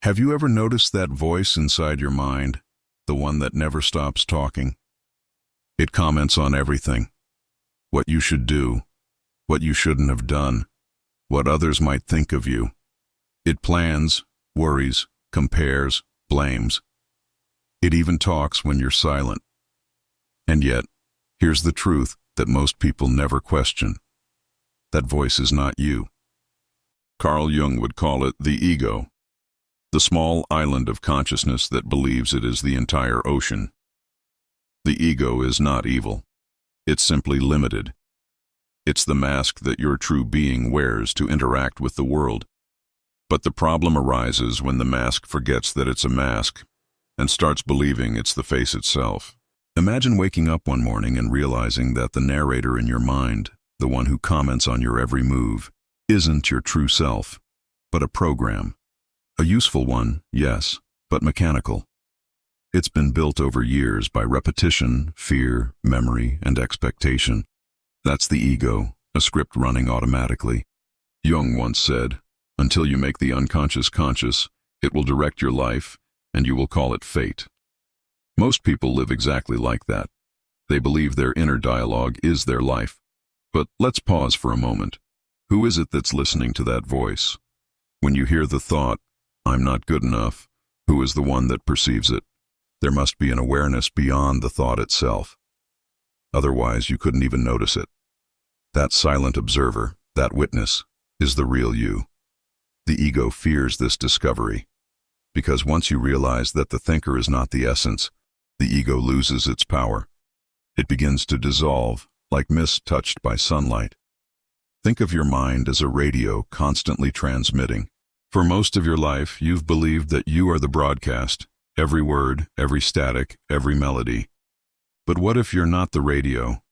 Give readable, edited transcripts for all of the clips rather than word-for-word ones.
Have you ever noticed that voice inside your mind, the one that never stops talking? It comments on everything. What you should do, what you shouldn't have done, what others might think of you. It plans, worries, compares, blames. It even talks when you're silent. And yet, here's the truth that most people never question. That voice is not you. Carl Jung would call it the ego, the small island of consciousness that believes it is the entire ocean. The ego is not evil. It's simply limited. It's the mask that your true being wears to interact with the world. But the problem arises when the mask forgets that it's a mask and starts believing it's the face itself. Imagine waking up one morning and realizing that the narrator in your mind, the one who comments on your every move, isn't your true self, but a program. A useful one, yes, but mechanical. It's been built over years by repetition, fear, memory, and expectation. That's the ego, a script running automatically. Jung once said, "Until you make the unconscious conscious, it will direct your life, and you will call it fate." Most people live exactly like that. They believe their inner dialogue is their life. But let's pause for a moment. Who is it that's listening to that voice? When you hear the thought, "I'm not good enough," who is the one that perceives it? There must be an awareness beyond the thought itself. Otherwise, you couldn't even notice it. That silent observer, that witness, is the real you. The ego fears this discovery, because once you realize that the thinker is not the essence, the ego loses its power. It begins to dissolve, like mist touched by sunlight. Think of your mind as a radio constantly transmitting. For most of your life, you've believed that you are the broadcast, every word, every static, every melody. But what if you're not the radio,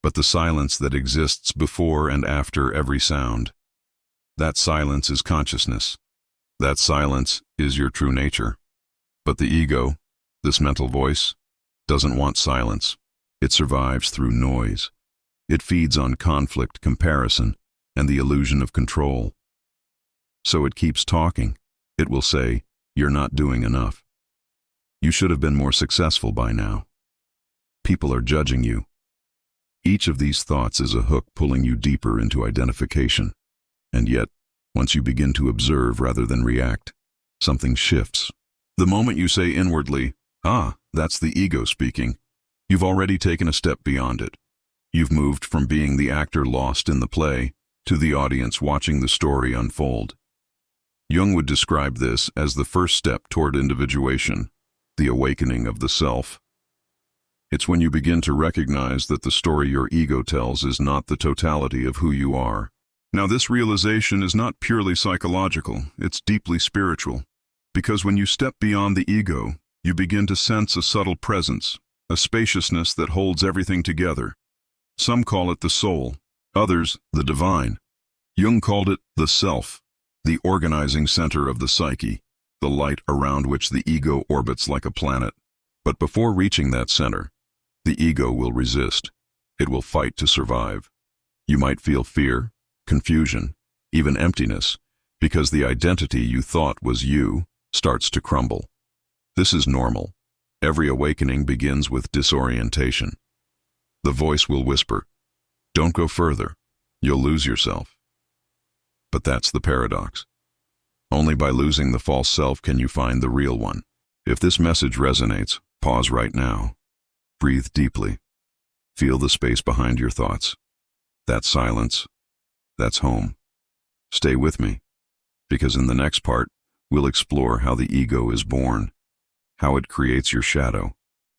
but the silence that exists before and after every sound? That silence is consciousness. That silence is your true nature. But the ego, this mental voice, doesn't want silence. It survives through noise. It feeds on conflict, comparison, and the illusion of control. So it keeps talking. It will say, "You're not doing enough. You should have been more successful by now. People are judging you." Each of these thoughts is a hook pulling you deeper into identification. And yet, once you begin to observe rather than react, something shifts. The moment you say inwardly, "Ah, that's the ego speaking," you've already taken a step beyond it. You've moved from being the actor lost in the play to the audience watching the story unfold. Jung would describe this as the first step toward individuation, the awakening of the self. It's when you begin to recognize that the story your ego tells is not the totality of who you are. Now, this realization is not purely psychological, it's deeply spiritual. Because when you step beyond the ego, you begin to sense a subtle presence, a spaciousness that holds everything together. Some call it the soul, others the divine. Jung called it the self, the organizing center of the psyche, the light around which the ego orbits like a planet. But before reaching that center, the ego will resist. It will fight to survive. You might feel fear, confusion, even emptiness, because the identity you thought was you starts to crumble. This is normal. Every awakening begins with disorientation. The voice will whisper, "Don't go further. You'll lose yourself." But that's the paradox. Only by losing the false self can you find the real one. If this message resonates, pause right now. Breathe deeply. Feel the space behind your thoughts. That silence, that's home. Stay with me, because in the next part, we'll explore how the ego is born, how it creates your shadow,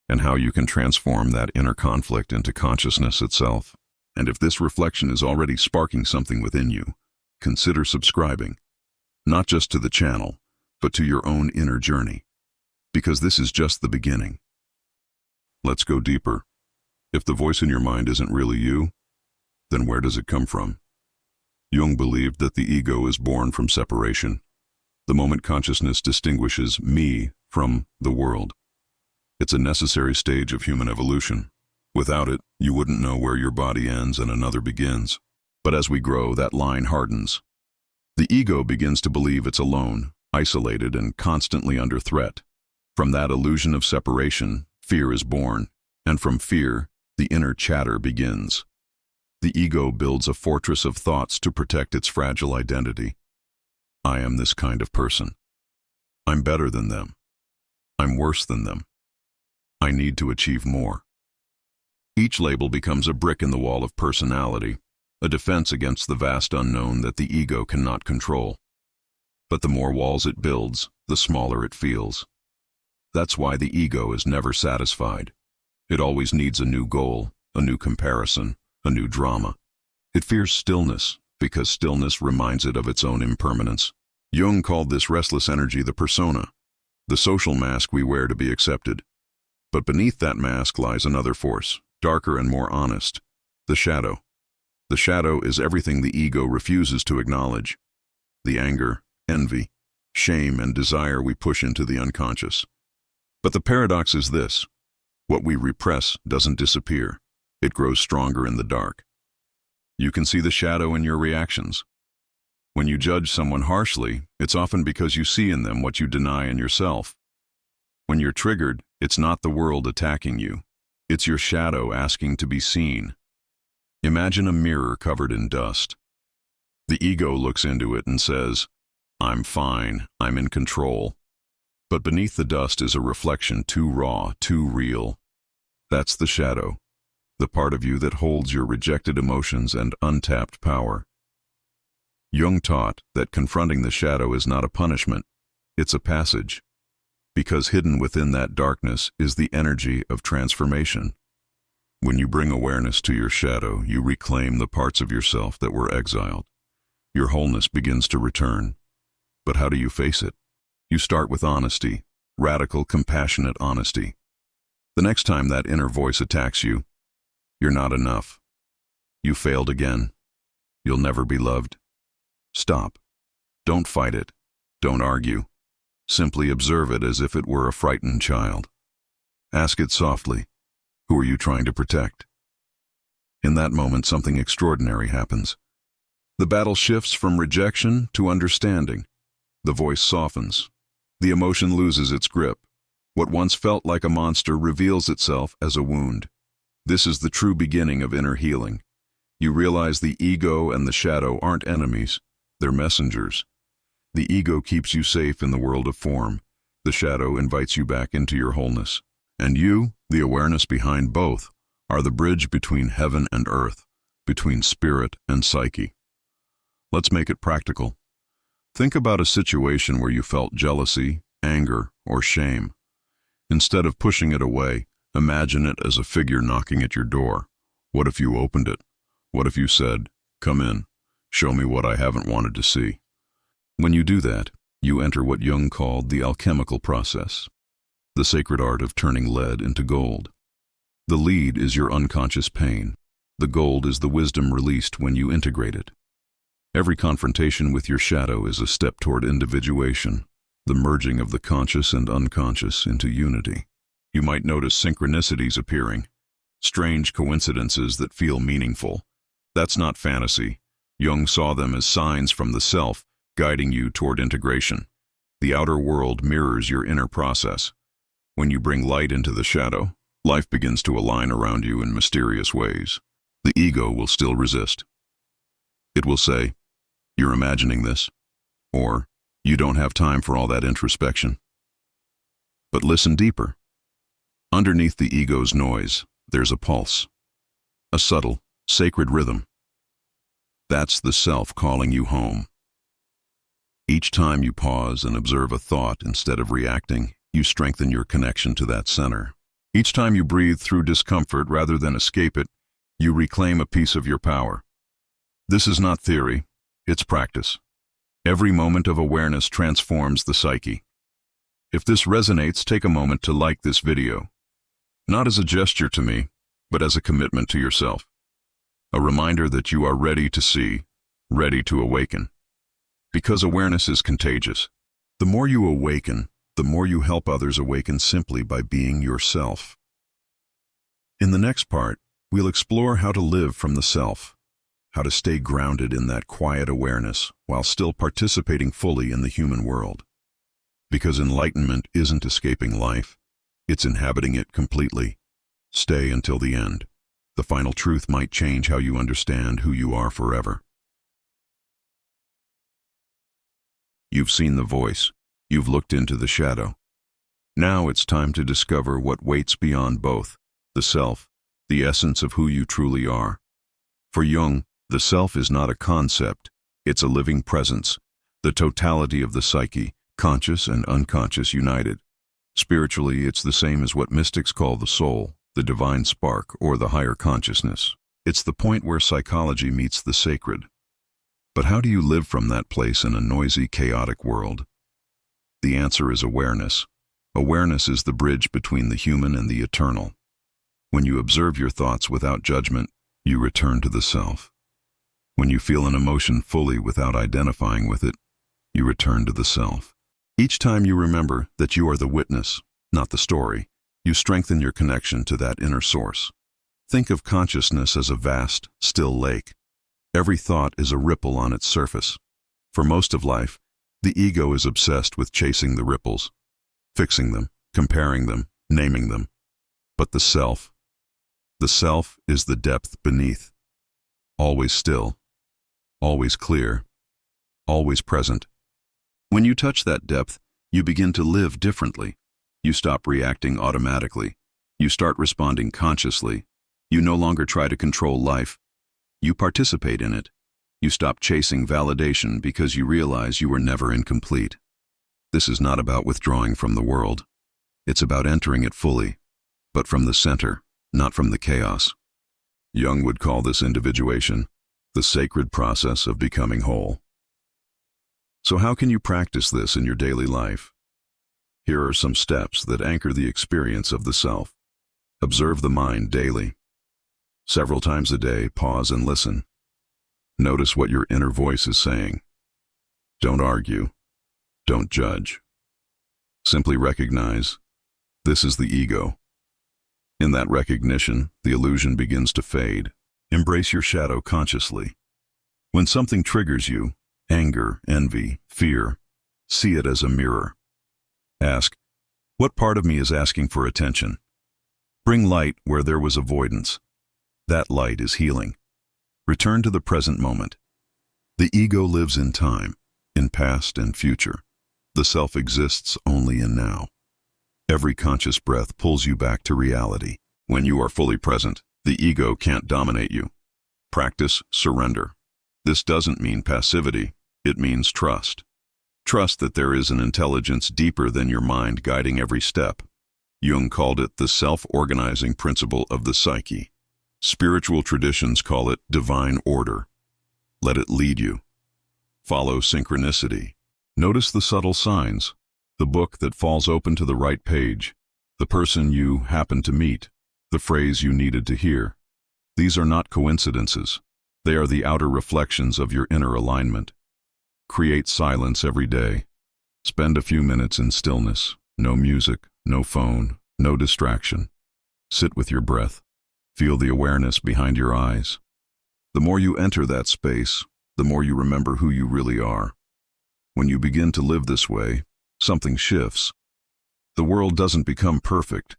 and how you can transform that inner conflict into consciousness itself. And if this reflection is already sparking something within you, consider subscribing, not just to the channel, but to your own inner journey, because this is just the beginning. Let's go deeper. If the voice in your mind isn't really you, then where does it come from? Jung believed that the ego is born from separation, the moment consciousness distinguishes me from the world. It's a necessary stage of human evolution. Without it, you wouldn't know where your body ends and another begins. But as we grow, that line hardens. The ego begins to believe it's alone, isolated and constantly under threat. From that illusion of separation, fear is born, and from fear, the inner chatter begins. The ego builds a fortress of thoughts to protect its fragile identity. I am this kind of person. I'm better than them. I'm worse than them. I need to achieve more. Each label becomes a brick in the wall of personality, a defense against the vast unknown that the ego cannot control. But the more walls it builds, the smaller it feels. That's why the ego is never satisfied. It always needs a new goal, a new comparison, a new drama. It fears stillness, because stillness reminds it of its own impermanence. Jung called this restless energy the persona, the social mask we wear to be accepted. But beneath that mask lies another force, darker and more honest, the shadow. The shadow is everything the ego refuses to acknowledge. The anger, envy, shame, and desire we push into the unconscious. But the paradox is this: what we repress doesn't disappear. It grows stronger in the dark. You can see the shadow in your reactions. When you judge someone harshly, it's often because you see in them what you deny in yourself. When you're triggered, it's not the world attacking you. It's your shadow asking to be seen. Imagine a mirror covered in dust. The ego looks into it and says, "I'm fine, I'm in control." But beneath the dust is a reflection too raw, too real. That's the shadow, the part of you that holds your rejected emotions and untapped power. Jung taught that confronting the shadow is not a punishment, it's a passage, because hidden within that darkness is the energy of transformation. When you bring awareness to your shadow, you reclaim the parts of yourself that were exiled. Your wholeness begins to return. But how do you face it? You start with honesty, radical, compassionate honesty. The next time that inner voice attacks you, you're not enough. You failed again. You'll never be loved. Stop. Don't fight it. Don't argue. Simply observe it as if it were a frightened child. Ask it softly, who are you trying to protect? In that moment, something extraordinary happens. The battle shifts from rejection to understanding. The voice softens. The emotion loses its grip. What once felt like a monster reveals itself as a wound. This is the true beginning of inner healing. You realize the ego and the shadow aren't enemies, they're messengers. The ego keeps you safe in the world of form. The shadow invites you back into your wholeness. And you, the awareness behind both, are the bridge between heaven and earth, between spirit and psyche. Let's make it practical. Think about a situation where you felt jealousy, anger, or shame. Instead of pushing it away, imagine it as a figure knocking at your door. What if you opened it? What if you said, "Come in, show me what I haven't wanted to see"? When you do that, you enter what Jung called the alchemical process, the sacred art of turning lead into gold. The lead is your unconscious pain. The gold is the wisdom released when you integrate it. Every confrontation with your shadow is a step toward individuation, the merging of the conscious and unconscious into unity. You might notice synchronicities appearing, strange coincidences that feel meaningful. That's not fantasy. Jung saw them as signs from the self, guiding you toward integration. The outer world mirrors your inner process. When you bring light into the shadow, life begins to align around you in mysterious ways. The ego will still resist. It will say, "You're imagining this," or "You don't have time for all that introspection." But listen deeper. Underneath the ego's noise, there's a pulse, a subtle, sacred rhythm. That's the self calling you home. Each time you pause and observe a thought instead of reacting, you strengthen your connection to that center. Each time you breathe through discomfort rather than escape it, you reclaim a piece of your power. This is not theory, it's practice. Every moment of awareness transforms the psyche. If this resonates, take a moment to like this video. Not as a gesture to me, but as a commitment to yourself. A reminder that you are ready to see, ready to awaken. Because awareness is contagious. The more you awaken, the more you help others awaken simply by being yourself. In the next part, we'll explore how to live from the self, how to stay grounded in that quiet awareness while still participating fully in the human world. Because enlightenment isn't escaping life, it's inhabiting it completely. Stay until the end. The final truth might change how you understand who you are forever. You've seen the voice. You've looked into the shadow. Now it's time to discover what waits beyond both, the self, the essence of who you truly are. For Jung, the self is not a concept, it's a living presence, the totality of the psyche, conscious and unconscious united. Spiritually, it's the same as what mystics call the soul, the divine spark, or the higher consciousness. It's the point where psychology meets the sacred. But how do you live from that place in a noisy, chaotic world? The answer is awareness. Awareness is the bridge between the human and the eternal. When you observe your thoughts without judgment, you return to the self. When you feel an emotion fully without identifying with it, you return to the self. Each time you remember that you are the witness, not the story, you strengthen your connection to that inner source. Think of consciousness as a vast, still lake. Every thought is a ripple on its surface. For most of life, the ego is obsessed with chasing the ripples, fixing them, comparing them, naming them. But the self is the depth beneath, always still, always clear, always present. When you touch that depth, you begin to live differently. You stop reacting automatically. You start responding consciously. You no longer try to control life. You participate in it. You stop chasing validation because you realize you were never incomplete. This is not about withdrawing from the world. It's about entering it fully, but from the center, not from the chaos. Jung would call this individuation, the sacred process of becoming whole. So how can you practice this in your daily life? Here are some steps that anchor the experience of the self. Observe the mind daily. Several times a day, pause and listen. Notice what your inner voice is saying. Don't argue. Don't judge. Simply recognize, this is the ego. In that recognition, the illusion begins to fade. Embrace your shadow consciously. When something triggers you, anger, envy, fear, see it as a mirror. Ask, what part of me is asking for attention? Bring light where there was avoidance. That light is healing. Return to the present moment. The ego lives in time, in past and future. The self exists only in now. Every conscious breath pulls you back to reality. When you are fully present, the ego can't dominate you. Practice surrender. This doesn't mean passivity. It means trust. Trust that there is an intelligence deeper than your mind guiding every step. Jung called it the self-organizing principle of the psyche. Spiritual traditions call it divine order. Let it lead you. Follow synchronicity. Notice the subtle signs, the book that falls open to the right page, the person you happen to meet, the phrase you needed to hear. These are not coincidences. They are the outer reflections of your inner alignment. Create silence every day. Spend a few minutes in stillness. No music, no phone, no distraction. Sit with your breath. Feel the awareness behind your eyes. The more you enter that space, the more you remember who you really are. When you begin to live this way, something shifts. The world doesn't become perfect,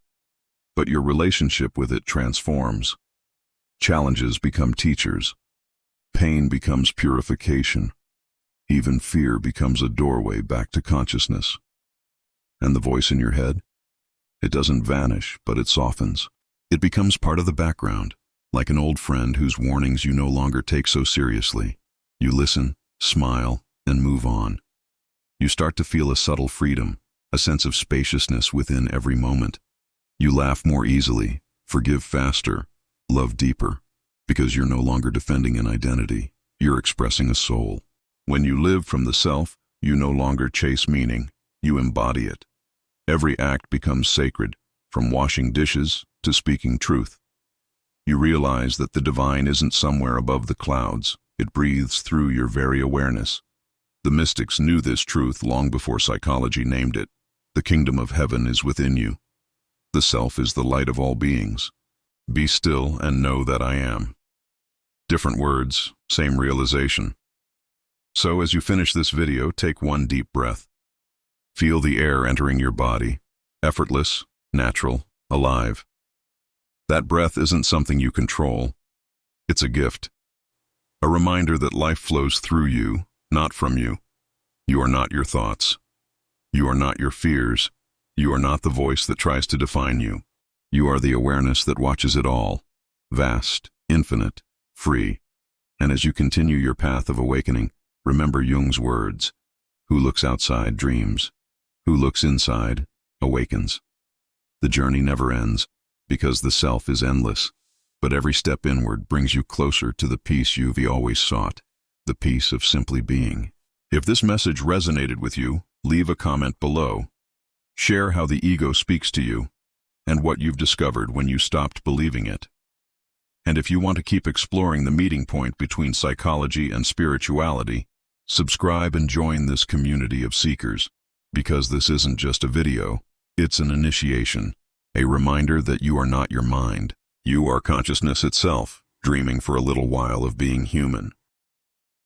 but your relationship with it transforms. Challenges become teachers. Pain becomes purification. Even fear becomes a doorway back to consciousness. And the voice in your head? It doesn't vanish, but it softens. It becomes part of the background, like an old friend whose warnings you no longer take so seriously. You listen, smile, and move on. You start to feel a subtle freedom, a sense of spaciousness within every moment. You laugh more easily, forgive faster, love deeper, because you're no longer defending an identity, you're expressing a soul. When you live from the self, you no longer chase meaning, you embody it. Every act becomes sacred, from washing dishes to speaking truth. You realize that the divine isn't somewhere above the clouds, it breathes through your very awareness. The mystics knew this truth long before psychology named it. The kingdom of heaven is within you. The self is the light of all beings. Be still and know that I am. Different words, same realization. So as you finish this video, take one deep breath. Feel the air entering your body, effortless, natural, alive. That breath isn't something you control. It's a gift. A reminder that life flows through you, not from you. You are not your thoughts. You are not your fears. You are not the voice that tries to define you. You are the awareness that watches it all, vast, infinite, free. And as you continue your path of awakening, remember Jung's words, "Who looks outside dreams. Who looks inside awakens." The journey never ends, because the self is endless. But every step inward brings you closer to the peace you've always sought, the peace of simply being. If this message resonated with you, leave a comment below. Share how the ego speaks to you, and what you've discovered when you stopped believing it. And if you want to keep exploring the meeting point between psychology and spirituality, subscribe and join this community of seekers, because this isn't just a video, it's an initiation, a reminder that you are not your mind. You are consciousness itself, dreaming for a little while of being human.